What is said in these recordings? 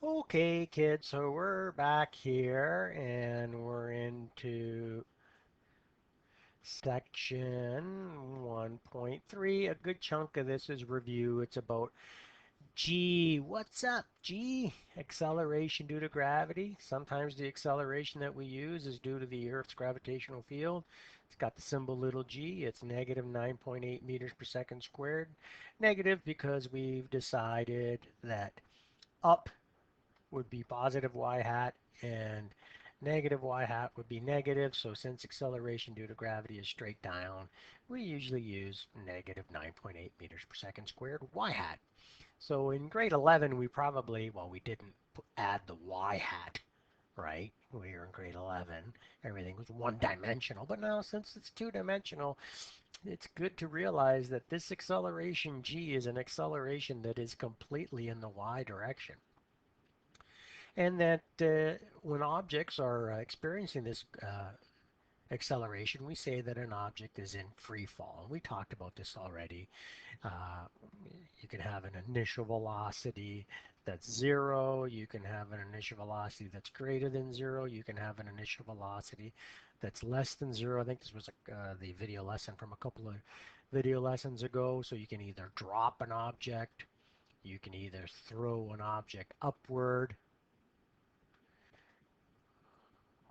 Okay, kids, so we're back here and we're into section 1.3. A good chunk of this is review. It's about G. What's up, G? Acceleration due to gravity. Sometimes the acceleration that we use is due to the Earth's gravitational field. It's got the symbol little g. It's negative 9.8 meters per second squared. Negative because we've decided that up would be positive y hat and negative y hat would be negative. So since acceleration due to gravity is straight down, we usually use negative 9.8 meters per second squared y hat. So in grade 11, we probably, well, we didn't add the y hat, right? We were in grade 11. Everything was one-dimensional. But now since it's two-dimensional, it's good to realize that this acceleration g is an acceleration that is completely in the y direction. And that when objects are experiencing this acceleration, we say that an object is in free fall. We talked about this already. Uh, you can have an initial velocity that's zero. You can have an initial velocity that's greater than zero. You can have an initial velocity that's less than zero. I think this was the video lesson from a couple of video lessons ago. So you can either drop an object, you can either throw an object upward,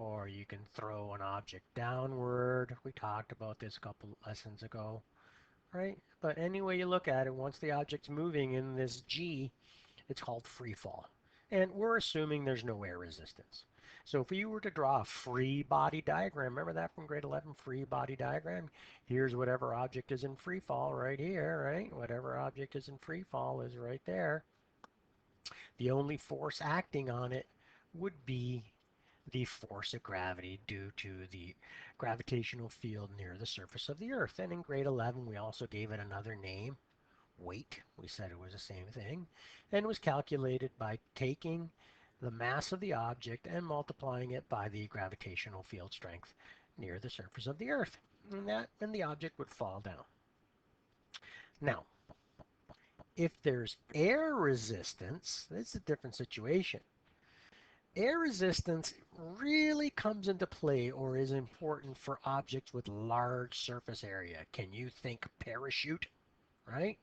or you can throw an object downward. We talked about this a couple lessons ago, right? But any way you look at it, once the object's moving in this G, it's called free fall. And we're assuming there's no air resistance. So if you were to draw a free body diagram, remember that from grade 11, free body diagram? Here's whatever object is in free fall right here, right? Whatever object is in free fall is right there. The only force acting on it would be the force of gravity due to the gravitational field near the surface of the Earth. And in grade 11, we also gave it another name, weight. We said it was the same thing, and was calculated by taking the mass of the object and multiplying it by the gravitational field strength near the surface of the Earth. And the object would fall down. Now, if there's air resistance, it's a different situation. Air resistance really comes into play or is important for objects with large surface area. Can you think parachute, right?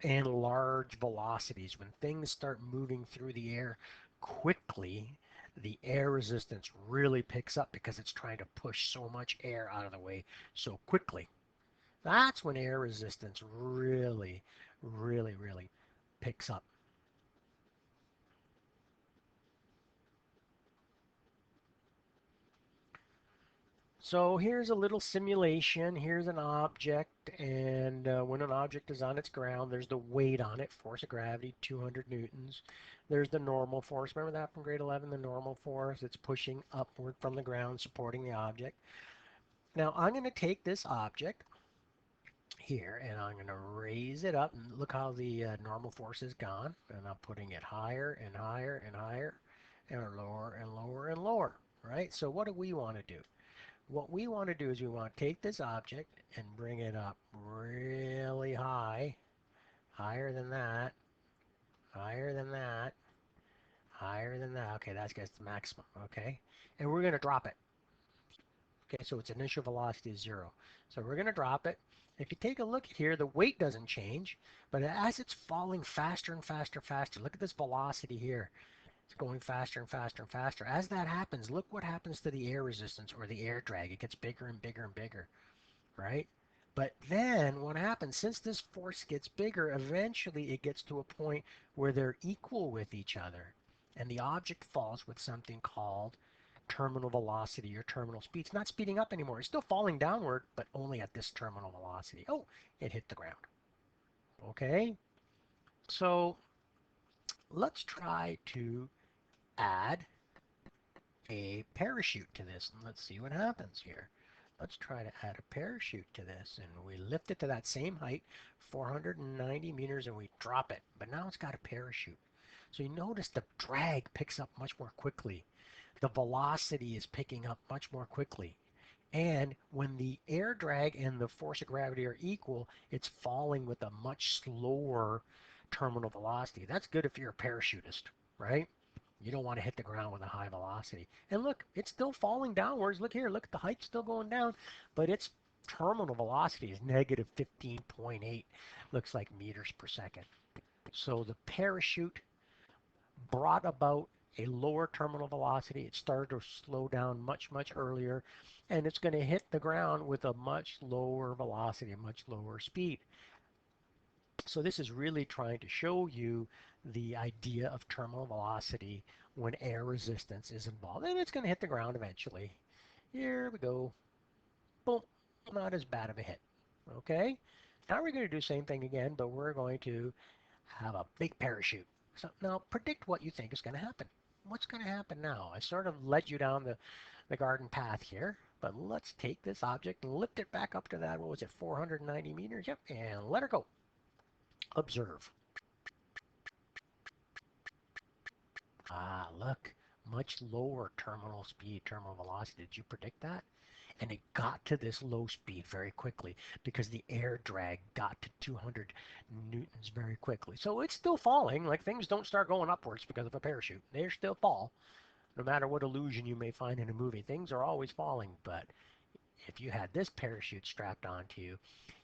And large velocities. When things start moving through the air quickly, the air resistance really picks up because it's trying to push so much air out of the way so quickly. That's when air resistance really picks up. So here's a little simulation. Here's an object, and when an object is on its ground, there's the weight on it, force of gravity, 200 newtons. There's the normal force. Remember that from grade 11, the normal force? It's pushing upward from the ground, supporting the object. Now I'm going to take this object here, and I'm going to raise it up. And look how the normal force is gone. And I'm putting it higher and higher and higher, and lower and lower and lower. Right? So what do we want to do? What we want to do is we want to take this object and bring it up really high, higher than that, higher than that, higher than that. Okay, that's the maximum, okay? And we're going to drop it. Okay, so its initial velocity is zero. So we're going to drop it. If you take a look at here, the weight doesn't change, but as it's falling faster and faster, faster, look at this velocity here. It's going faster and faster and faster. As that happens, look what happens to the air resistance or the air drag. It gets bigger and bigger and bigger, right? But then what happens, since this force gets bigger, eventually it gets to a point where they're equal with each other. And the object falls with something called terminal velocity or terminal speed. It's not speeding up anymore. It's still falling downward, but only at this terminal velocity. Oh, it hit the ground. Okay, so let's try to add a parachute to this, and let's see what happens here. Let's try to add a parachute to this, and we lift it to that same height, 490 meters, and we drop it. But now it's got a parachute. So you notice the drag picks up much more quickly. The velocity is picking up much more quickly. And when the air drag and the force of gravity are equal, it's falling with a much slower terminal velocity. That's good if you're a parachutist. right? You don't want to hit the ground with a high velocity. And look, it's still falling downwards. Look here, look at the height's still going down, but its terminal velocity is negative 15.8, looks like meters per second. So the parachute brought about a lower terminal velocity. It started to slow down much, much earlier, and it's going to hit the ground with a much lower velocity, a much lower speed. So this is really trying to show you the idea of terminal velocity when air resistance is involved. And it's going to hit the ground eventually. Here we go. Boom. Not as bad of a hit. Okay. Now we're going to do the same thing again, but we're going to have a big parachute. So now predict what you think is going to happen. What's going to happen now? I sort of led you down the garden path here, but let's take this object and lift it back up to that, what was it, 490 meters? Yep, and let her go. Observe. Ah, look, much lower terminal speed, terminal velocity. Did you predict that? And it got to this low speed very quickly because the air drag got to 200 newtons very quickly. So it's still falling. Like, things don't start going upwards because of a parachute. They still fall. No matter what illusion you may find in a movie, things are always falling. But if you had this parachute strapped onto you,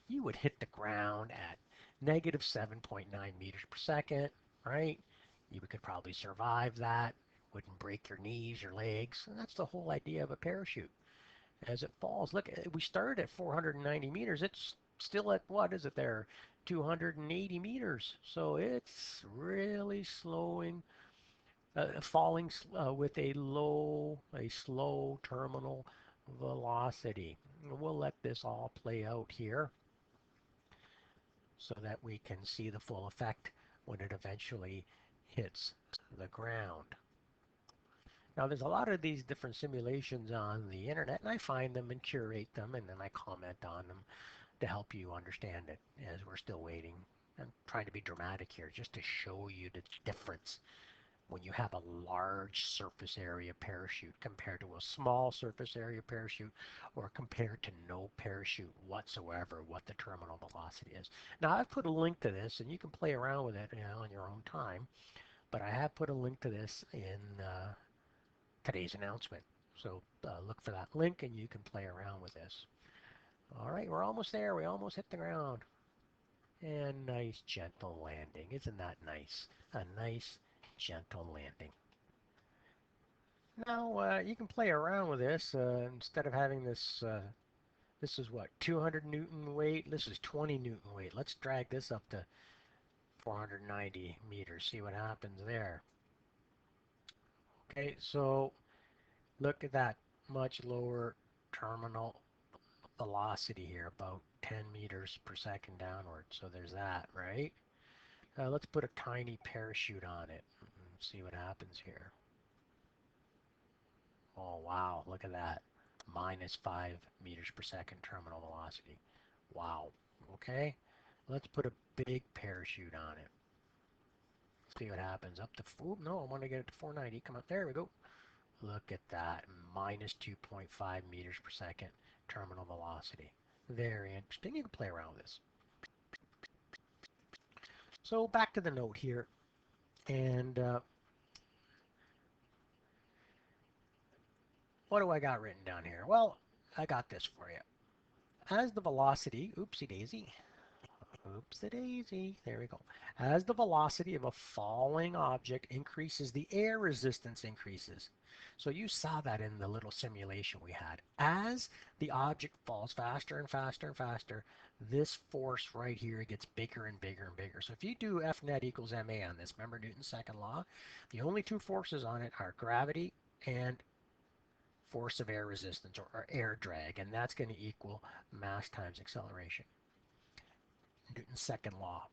you would hit the ground at negative 7.9 meters per second, right? You could probably survive that. Wouldn't break your knees or legs. And that's the whole idea of a parachute. As it falls, look, we started at 490 meters. It's still at, what is it there? 280 meters. So it's really slowing, falling with a slow terminal velocity. We'll let this all play out here so that we can see the full effect when it eventually hits the ground. Now, there's a lot of these different simulations on the internet, and I find them and curate them, and then I comment on them to help you understand it as we're still waiting. I'm trying to be dramatic here just to show you the difference when you have a large surface area parachute compared to a small surface area parachute, or compared to no parachute whatsoever, what the terminal velocity is. Now, I've put a link to this, and you can play around with it, on your own time, but I have put a link to this in today's announcement. So look for that link and you can play around with this. All right, we're almost there. We almost hit the ground. And nice gentle landing. Isn't that nice? A nice gentle landing. Now you can play around with this instead of having this. This is what, 200 Newton weight. This is 20 Newton weight. Let's drag this up to 490 meters. See what happens there. Okay, so look at that much lower terminal velocity here, about 10 meters per second downward. So there's that, right? Let's put a tiny parachute on it and see what happens here. Oh, wow, look at that. Minus 5 meters per second terminal velocity. Wow. Okay, let's put a big parachute on it. See what happens. Up to, oh, no, I want to get it to 490. Come up, there we go. Look at that, minus 2.5 meters per second terminal velocity. Very interesting. You can play around with this. So back to the note here, and what do I got written down here? Well, I got this for you. As the velocity, oopsie daisy, oopsie daisy, there we go. As the velocity of a falling object increases, the air resistance increases. So you saw that in the little simulation we had. As the object falls faster and faster and faster, this force right here gets bigger and bigger and bigger. So if you do F net equals ma on this, remember Newton's second law, the only two forces on it are gravity and force of air resistance, or air drag, and that's going to equal mass times acceleration. Newton's second law.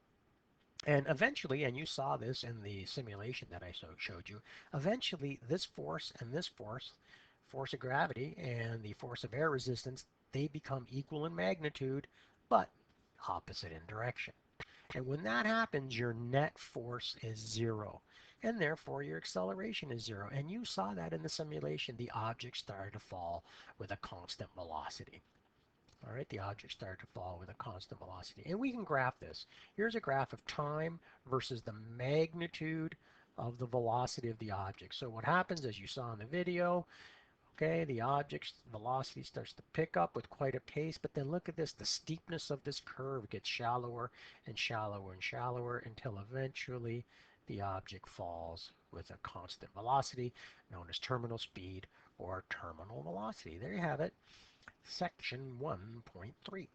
And eventually, and you saw this in the simulation that I showed you, eventually this force and this force of gravity and the force of air resistance, they become equal in magnitude, but opposite in direction. And when that happens, your net force is zero, and therefore your acceleration is zero. And you saw that in the simulation. The object started to fall with a constant velocity. All right, the object started to fall with a constant velocity. And we can graph this. Here's a graph of time versus the magnitude of the velocity of the object. So what happens, as you saw in the video, okay, the object's velocity starts to pick up with quite a pace, but then look at this, the steepness of this curve gets shallower and shallower and shallower until eventually the object falls with a constant velocity known as terminal speed or terminal velocity. There you have it, section 1.3.